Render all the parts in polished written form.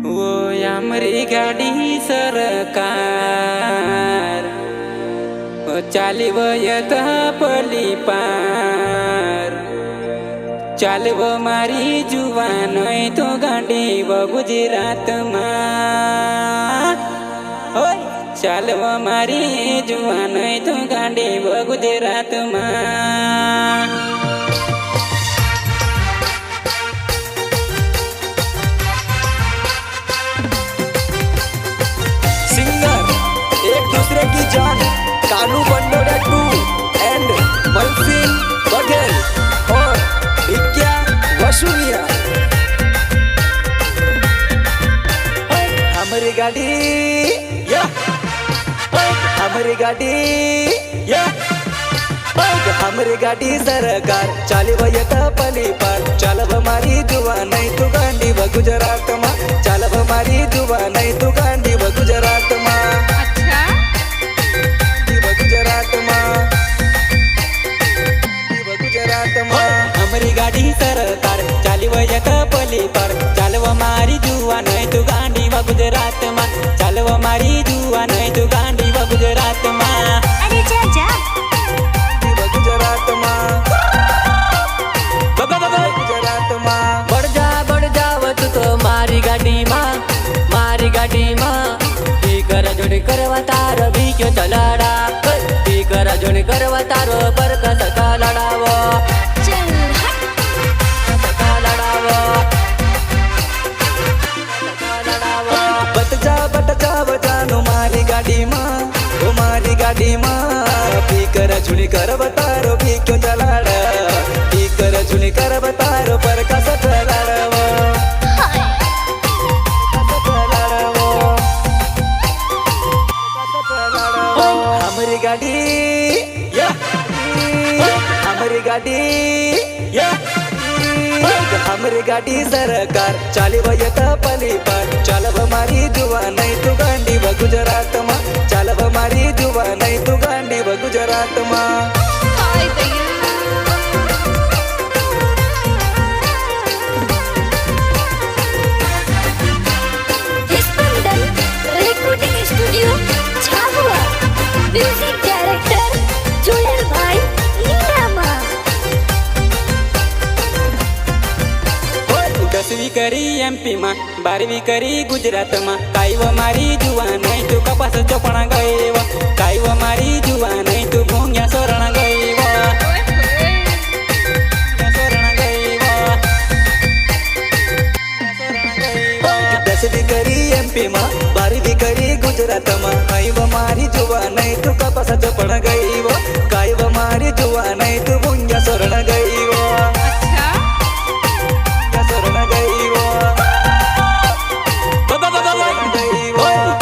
वो आमरी गाड़ी सरकार वो चालिव यथा पली पार चालव मारी जुवान तो गाड़ी वो गुजरात में चालव मारी जुवान तो गाड़ी वो गुजरात में दूसरे की जान कानू बंडोरे 2 एंड मलसिन बघेल और भिक्या वसुनिया। हमारी गाड़ी या हमारी गाड़ी या हमारी गाड़ी सरकार चाली वयता पली पार चालव मारी जुवा नहीं तू गांडी व गुजरात मा चालव मारी जुवा नहीं तू गांडी व गुजरात मा हमारी गाड़ी सरकार चाली वयत पली पर चालव मारी जुआ नहीं तू गांडी व गुजरात में चालव मारी जुआ नहीं तू गांडी व गुजरात में अरे जा गुजरात में गुजरात में बढ़ जा तू तो मारी गाड़ी माँ ही कर जोड़ी करवा तारो भी क्यों चलाड़ा ही कर जोड़ी करवा तारो पर कसका लड़ावो बट जा जानू मारी गाड़ी माँ भी कर झुनी कर बतारो भी क्यों चलाड़ा भी कर झुनी कर बतारो पर कसक लड़ावो हमारी गाड़ी या हमारी गाड़ी या हमारी गाड़ी सरकार चाली वयता पली पार चालव मारी जुवा नहीं तू गांडी व गुजरात मा चालव मारी जुवा नहीं तू गांडी व गुजरात मा म्यूजिक डायरेक्टर जोयल भाई नीलामा। 10वी करी MP में 12वी करी गुजरात में काई वो मारी जुआ नहीं तू कपास चोपड़ा गए वो काई वो मारी जुआ नहीं तू भूंगिया सोरण गए वो 10वी करी MP में 12वी करी गुजरात में काई वो मारी जुआ नहीं तू कपास चोपड़ा गई वो काई वो मारी जुआ नहीं तू भूंगिया सोरण गई वो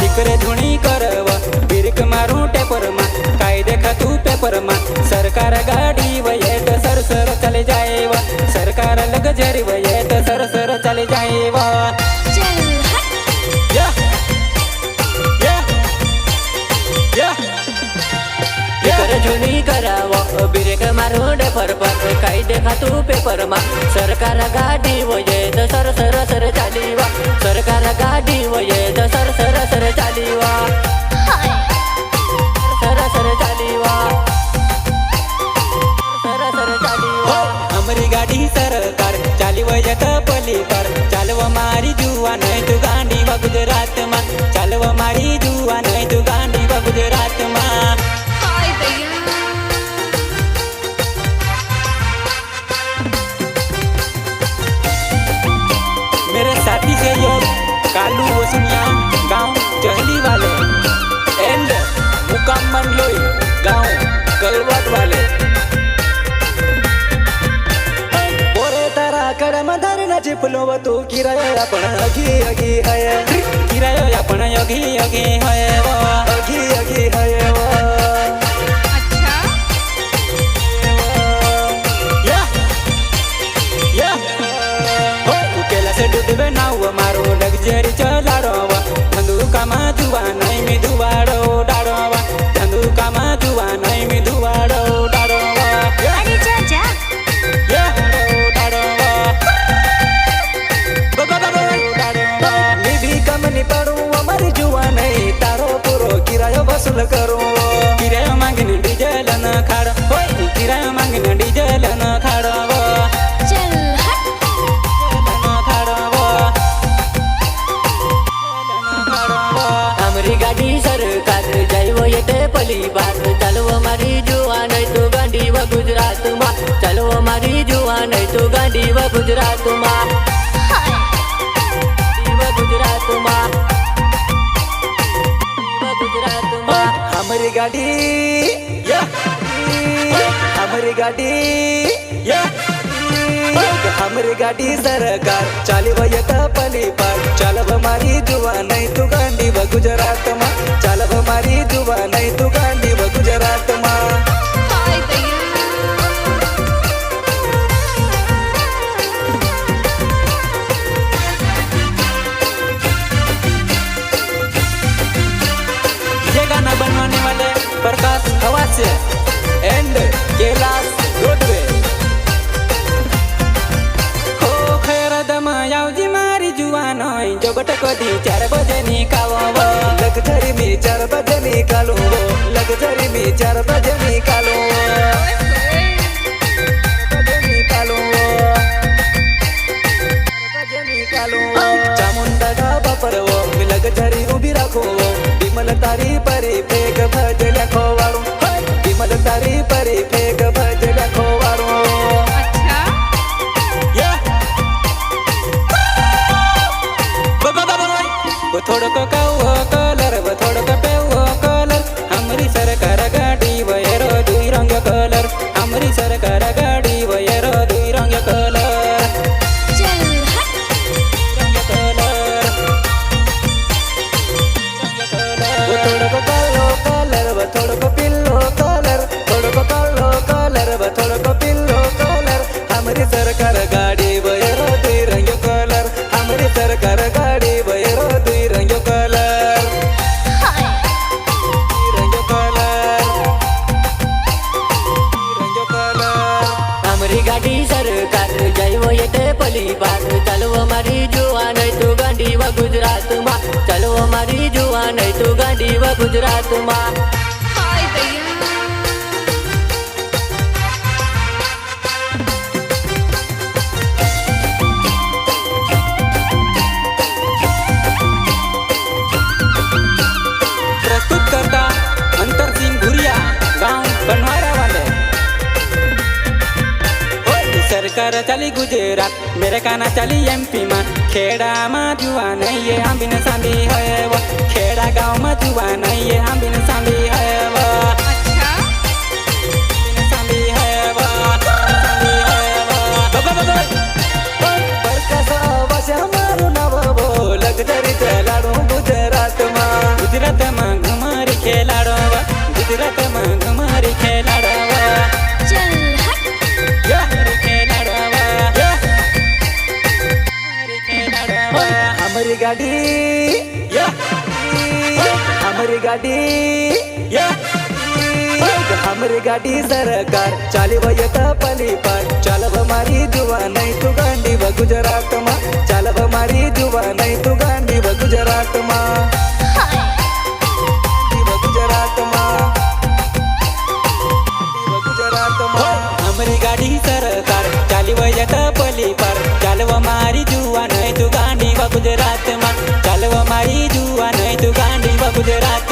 टिकरे धुणी करव बिरक मारू टेपर मा काय देखा तू पेपर मा सरकार गाड़ी वये तो सरसर चले जाएवा सरकार लगजरी वये तो सरसर चले जाएवा या या या कर झुनी करावो बिरेक मारू डेपर पर काय देखा तू पेपर मा सरकार गाड़ी वये तो सर चालीवा सरकार गाड़ी वये तो सर चालीवा सर चालीवा हमारी गाड़ी सरकार चाली वयत पली पर चालव मारी जुआ नहीं तू गांडी व गुजरात में चालव मारी जुआ नहीं तू गांडी व गुजरात में मेरे साथी से योग कालू वसुनिया गांव चहली वाले एंड मुकाम मंडलोई गांव कलवाट वाले बोरे तारा कडम धरण चिपलो तू किराया आपण अगी है किरायो आपण योगी है वो अगी है वो डुडवे नाव मारो लग्जरी चलाडोवा धंधुका मा जुवा नहीं मी दुवाडो डाडोवा धंधुका मा जुवा नहीं मी दुवाडो डाडोवा अरे जा डाडोवा પલી પાર ચાલવો મારી જુવાન તું ગાંડી વ ગુજરાતમાં ચાલવો મારી જુવાન તું ગાંડી વ ગુજરાતમાં ગુજરાતમાં ગુજરાતમાં हमारी गाड़ी हमारी गाड़ी हमारी गाड़ी सरकार चाली वयत पली पार चालव मारी जुवा नहीं तू गांडी व गुजरात में चालव मारी जुवा नहीं तू गांडी व गुजरात में ये गाना बनवाने वाले प्रकाश हवासे एंड कैलाश रोडवे हो खैर दमा यावजी मारी जुवान होय जोगट कधी 4 बजे निकालो लगझरी में 4 बजे निकालो लगझरी में 4 बजे निकालो चामुंडा ढाबा पर वो लगझरी उभी राखो विमल तारी परी फेक भजल्या खोवाळू विमल तारी परी फेक भजल्या खोवाळू वो थोड़क कावो कलर वो थोड़क पेवो कलर हमारी सरकार गाड़ी वयरो दुई रंग कलर हमारी सरकार गाड़ी वयरो दुई रंग कलर चल हट रंग कलर वो थोड़क कालो कलर वो थोड़क पिल्लो कलर थोड़क कालो कलर वो थोड़क पिल्लो कलर हमारी सरकार गाड़ी वयरो दुई रंग कलर हमारी सरकार गाड़ी वयरो दुई रंग कलर रंग कलर रंग कलर અમારી ગાડી સરકાર જઈવો તે પલી પાર ચાલવો મારી જુવાન તું ગાંડી વ ગુજરાતમાં ચાલવો મારી જુવાન તું ગાંડી વ ગુજરાતમાં हाय भैया प्रस्तुत करता अंतर सिंह भुरिया गांव बनवारा वाले ओए सरकार चली गुजरात मेरे काना चली एमपी में खेड़ा में जुआ नहीं ये हम बिन सांदी है वो खेड़ा गांव में जुआ नहीं ये हम बिन सांदी है वो बिन सांदी है वो सांदी है वो बरकसा वाशा मारू नवो लगझरी चलाडू गुजरात मा गुजरात में घुमारी खेलाड़ो वा गुजरात में घुमारी खेलाड़ो वा चल हट घुमारी खेलाड़ो वा घुमारी खेलाड़ो वा हमारी गाड़ी हमारी गाड़ी हमारी गाड़ी सरकार चाली वयत पली पार चालव मारी जुवा नहीं तू गांडी व गुजरात मा चालव मारी जुवा नहीं तू गांडी व गुजरात मा गुजरात मा गुजरात मा हमारी गाड़ी सरकार चाली वयत पली पार चालव मारी जुआ नहीं तू गांडी व गुजरात में चालव मारी जुआ नहीं तू गांडी व गुजरात